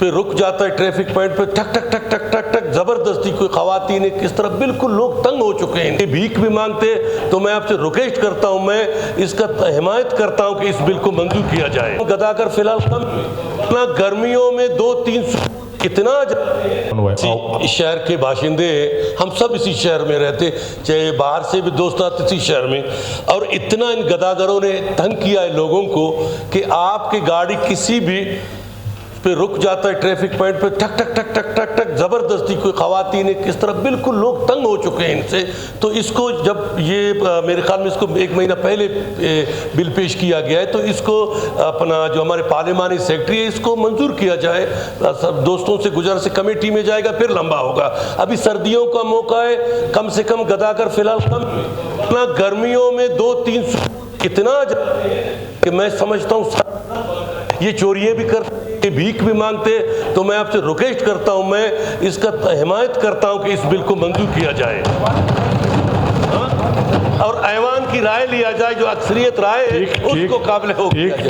पे रुक जाता है ट्रैफिक पॉइंट पे, ठक ठक ठक ठक ठक ठक जबरदस्ती कोई खवातीन है किस तरह, बिल्कुल लोग तंग हो चुके हैं, भीख भी मांगते। तो मैं आपसे रिक्वेस्ट करता हूं, मैं इसका हिमायत करता हूं कि इस बिल को मंजूर किया जाए। गदाकर फिलहाल कम गर्मियों में 2-3 कितना शहर के बाशिंदे, हम सब इसी शहर में रहते, चाहे बाहर से भी दोस्त आते इसी शहर में, और इतना इन गदागरों ने तंग किया है लोगों को कि आपकी गाड़ी किसी भी पे रुक जाता है ट्रैफिक पॉइंट पे, ठक ठक ठक ठक ठक ठक जबरदस्ती कोई खवातीन है किस तरह, बिल्कुल लोग तंग हो चुके हैं इनसे। तो इसको जब ये मेरे ख्याल में इसको 1 महीना पहले बिल पेश किया गया है, तो इसको अपना जो हमारे पार्लिमानी सेक्रेटरी है इसको मंजूर किया जाए। सब दोस्तों से गुजारिश, कमेटी में जाएगा फिर लंबा होगा। अभी सर्दियों का मौका है, कम से कम गदाकर फिलहाल कम गर्मियों में 2-3 कितना कि मैं समझता हूँ ये चोरियां भी करते, भीख भी मांगते। तो मैं आपसे रिक्वेस्ट करता हूं, मैं इसका हिमायत करता हूं कि इस बिल को मंजूर किया जाए और ऐवान की राय लिया जाए, जो अक्सरियत राय है उसको काबिल हो किया जाए।